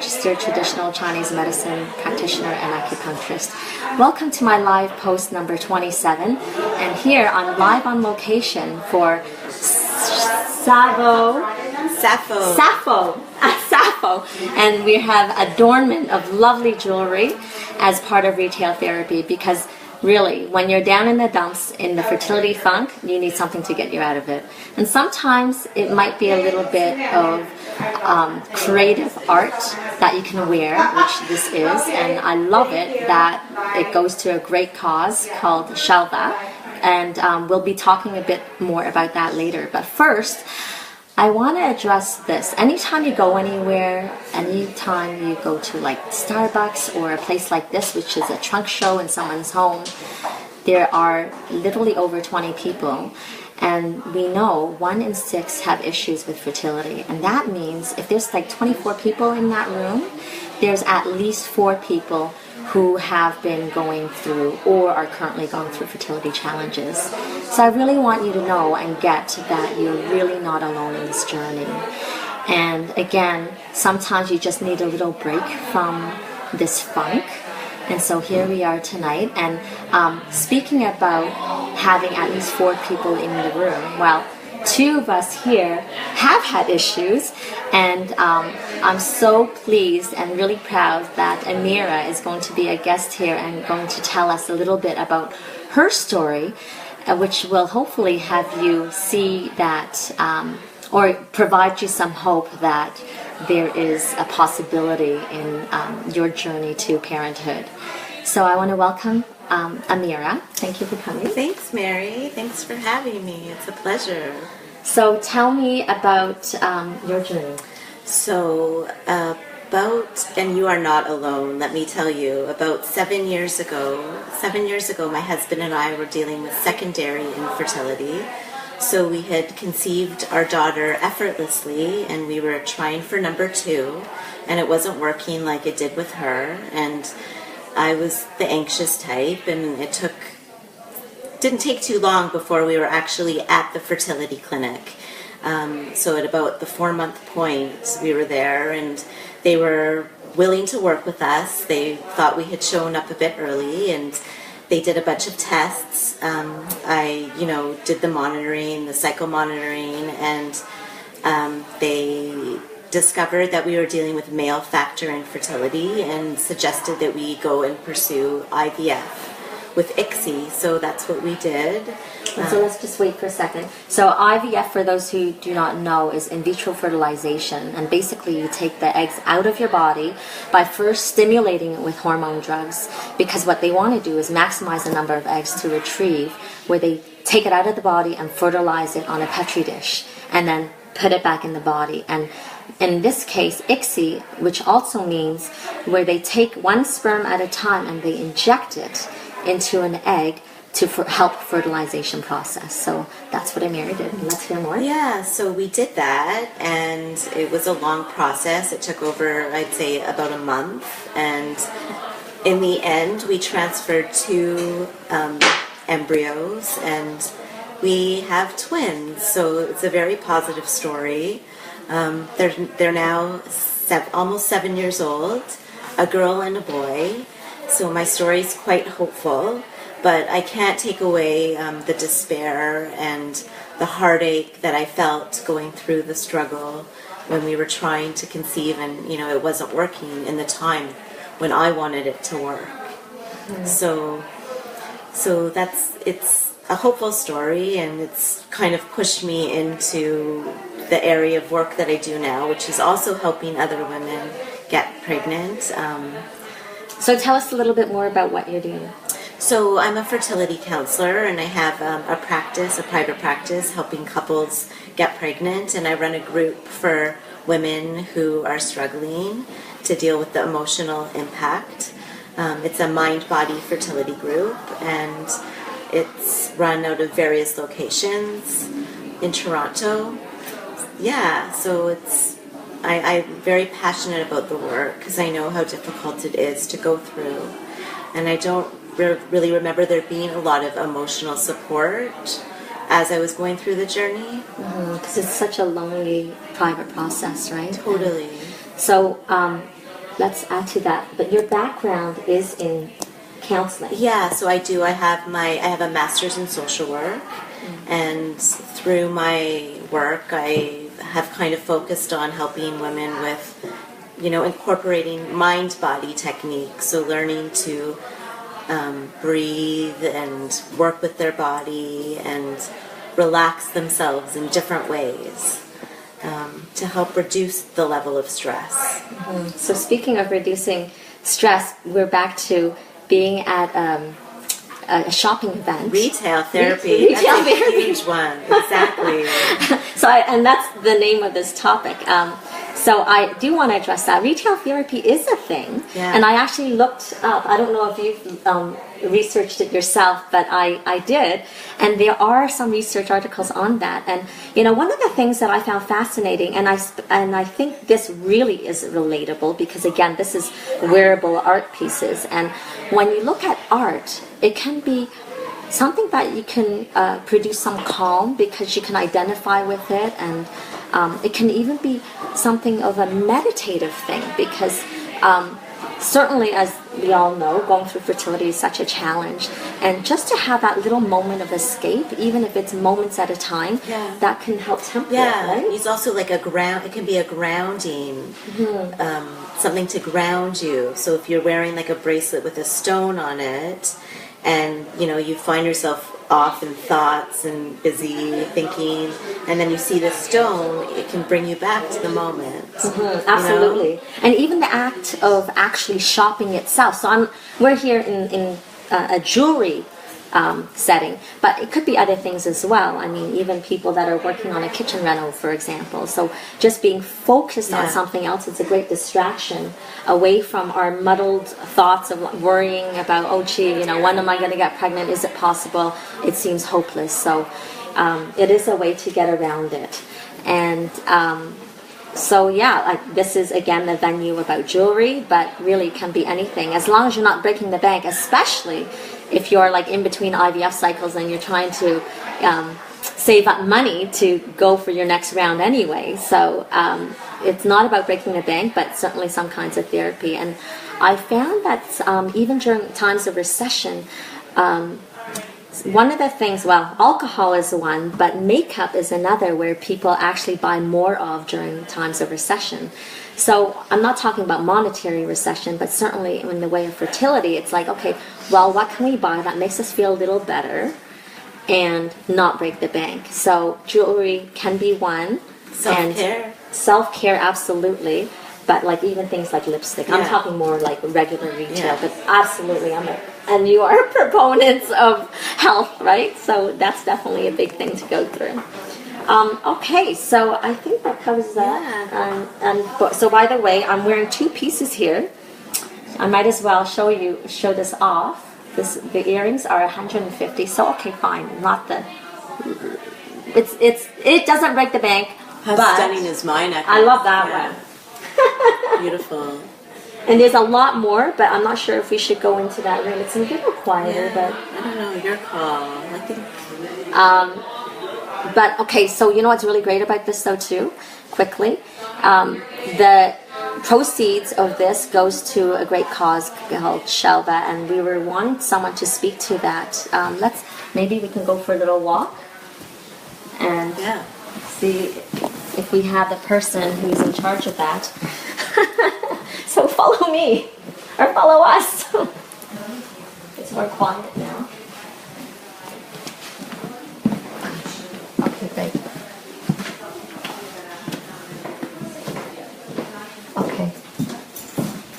registered traditional Chinese medicine practitioner and acupuncturist. Welcome to my live post number 27, and here I'm live on location for Sappho, and we have adornment of lovely jewelry as part of retail therapy, because really, when you're down in the dumps in the fertility funk, you need something to get you out of it. And sometimes it might be a little bit of creative art that you can wear, which this is, and I love it that it goes to a great cause called Shelva, and we'll be talking a bit more about that later. But first, I want to address this. Anytime you go anywhere, anytime you go to like Starbucks or a place like this, which is a trunk show in someone's home, there are literally over 20 people. And we know 1 in 6 have issues with fertility. And that means if there's like 24 people in that room, there's at least 4 people who have been going through or are currently going through fertility challenges. So I really want you to know and get that you're really not alone in this journey. And again, sometimes you just need a little break from this funk. And so here we are tonight. And speaking about having at least 4 people in the room, well, 2 of us here have had issues, and I'm so pleased and really proud that Amira is going to be a guest here and going to tell us a little bit about her story, which will hopefully have you see that or provide you some hope that there is a possibility in your journey to parenthood. So I want to welcome Amira. Thank you for coming. Thanks, Mary. Thanks for having me. It's a pleasure. So tell me about your journey. So and you are not alone, let me tell you, about 7 years ago, my husband and I were dealing with secondary infertility. So we had conceived our daughter effortlessly, and we were trying for number 2, and it wasn't working like it did with her. And I was the anxious type, and it didn't take too long before we were actually at the fertility clinic. So at about the 4-month point, we were there, and they were willing to work with us. They thought we had shown up a bit early, and they did a bunch of tests. I, did the monitoring, the cycle monitoring, and they discovered that we were dealing with male factor infertility and suggested that we go and pursue IVF with ICSI. So that's what we did. So let's just wait for a second. So IVF, for those who do not know, is in vitro fertilization, and basically you take the eggs out of your body by first stimulating it with hormone drugs, because what they want to do is maximize the number of eggs to retrieve, where they take it out of the body and fertilize it on a petri dish and then put it back in the body. And in this case, ICSI, which also means where they take 1 sperm at a time and they inject it into an egg to help fertilization process. So that's what Amira did. Let's hear more. Yeah, so we did that, and it was a long process. It took over, I'd say, about a month, and in the end, we transferred 2 embryos, and we have twins. So it's a very positive story. They're now almost 7 years old, a girl and a boy. So my story is quite hopeful, but I can't take away the despair and the heartache that I felt going through the struggle when we were trying to conceive, and it wasn't working in the time when I wanted it to work. So it's a hopeful story, and it's kind of pushed me into the area of work that I do now, which is also helping other women get pregnant. So tell us a little bit more about what you're doing. So I'm a fertility counselor, and I have a private practice, helping couples get pregnant, and I run a group for women who are struggling to deal with the emotional impact. It's a mind-body fertility group, and it's run out of various locations in Toronto. Yeah, so I'm very passionate about the work because I know how difficult it is to go through, and I don't really remember there being a lot of emotional support as I was going through the journey. Because it's such a lonely private process, right? Totally. So let's add to that. But your background is in counseling. Yeah, so I do. I have a master's in social work, and through my work, I have kind of focused on helping women with, incorporating mind-body techniques. So learning to breathe and work with their body and relax themselves in different ways to help reduce the level of stress. So speaking of reducing stress, we're back to being at a shopping event. Retail therapy. That's a huge one. Exactly. And that's the name of this topic. So I do want to address that. Retail therapy is a thing. Yeah. And I actually looked up, I don't know if you've researched it yourself, but I did. And there are some research articles on that. And, one of the things that I found fascinating, and I think this really is relatable because, again, this is wearable art pieces. And when you look at art, it can be something that you can produce some calm because you can identify with it, and it can even be something of a meditative thing because certainly, as we all know, going through fertility is such a challenge, and just to have that little moment of escape, even if it's moments at a time, that can help temper it, right? It's also like it can be a grounding, something to ground you. So if you're wearing like a bracelet with a stone on it, and you find yourself off in thoughts and busy thinking, and then you see the stone, it can bring you back to the moment. Absolutely. And even the act of actually shopping itself. So we're here in a jewelry setting, but it could be other things as well. I mean, even people that are working on a kitchen rental, for example. So just being focused on something else is a great distraction away from our muddled thoughts of worrying about, oh gee, when am I going to get pregnant? Is it possible? It seems hopeless. So it is a way to get around it. And this is again the venue about jewelry, but really can be anything as long as you're not breaking the bank, especially if you're like in between IVF cycles and you're trying to save up money to go for your next round anyway. So it's not about breaking the bank, but certainly some kinds of therapy. And I found that even during times of recession, one of the things, alcohol is one, but makeup is another where people actually buy more of during times of recession. So I'm not talking about monetary recession, but certainly in the way of fertility, it's like, okay, what can we buy that makes us feel a little better and not break the bank? So jewelry can be one. Self-care. Self-care, absolutely. But like even things like lipstick. I'm talking more like regular retail, but absolutely and you are proponents of health, right? So that's definitely a big thing to go through. Okay, so I think that covers that. So by the way, I'm wearing two pieces here. I might as well show this off. The earrings are 150. So okay, fine. Not the. It doesn't break the bank. How stunning is my necklace? I love that one. Beautiful. And there's a lot more, but I'm not sure if we should go into that room. It's a little quieter, but I don't know. Your call. I think. But okay, so you know what's really great about this though too? Quickly, the proceeds of this goes to a great cause called Shelva, and we were wanting someone to speak to that. Maybe we can go for a little walk and see if we have the person who's in charge of that. So follow me or follow us. It's more quiet now. Okay, great. Okay.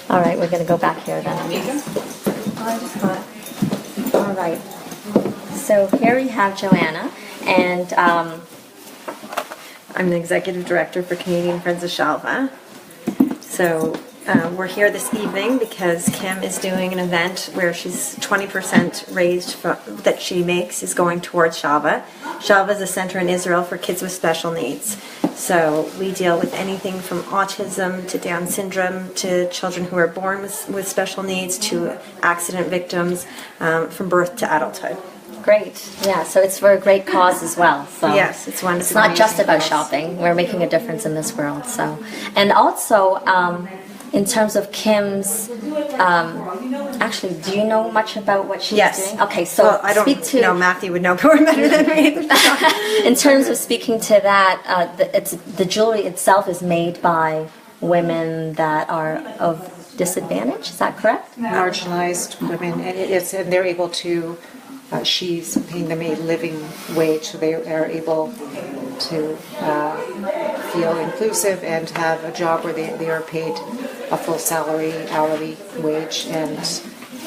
All right, we're going to go back here then. I just got. All right. So here we have Joanna, and I'm the executive director for Canadian Friends of Shelva. So we're here this evening because Kim is doing an event where she's 20% raised that she makes is going towards Shelva. Shelva is a center in Israel for kids with special needs. So we deal with anything from autism to Down syndrome to children who are born with special needs to accident victims from birth to adulthood. great. Yeah, so it's for a great cause as well. So yes, it's wonderful. It's not just about shopping. We're making a difference in this world. So, and also, in terms of Kim's, actually, do you know much about what she's Yes. doing? Okay, so Well, I don't speak to know. Matthew would know more better than me. in terms of speaking to that, the jewelry itself is made by women that are of disadvantage. Is that correct? Marginalized women, and they're able to. She's paying them a living wage, so they are able to feel inclusive and have a job where they are paid a full salary, hourly wage, and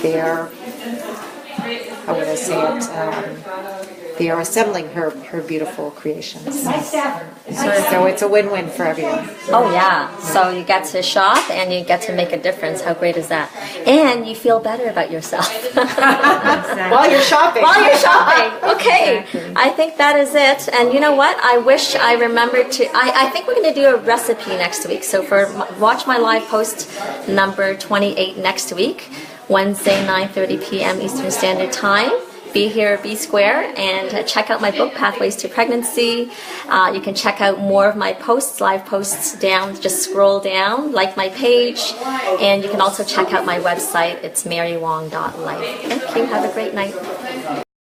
they are, how would I say it, they are assembling her beautiful creations. So it's a win-win for everyone. Oh yeah. So you get to shop and you get to make a difference. How great is that? And you feel better about yourself. While you're shopping. While you're shopping. Okay. Exactly. I think that is it. And you know what? I wish I remembered to. I think we're going to do a recipe next week. So watch my live post number 28 next week, Wednesday, 9:30 p.m. Eastern Standard Time. Be here, be square, and check out my book, Pathways to Pregnancy. You can check out more of my posts, live posts down. Just scroll down, like my page, and you can also check out my website. It's marywong.life. Thank you. Have a great night.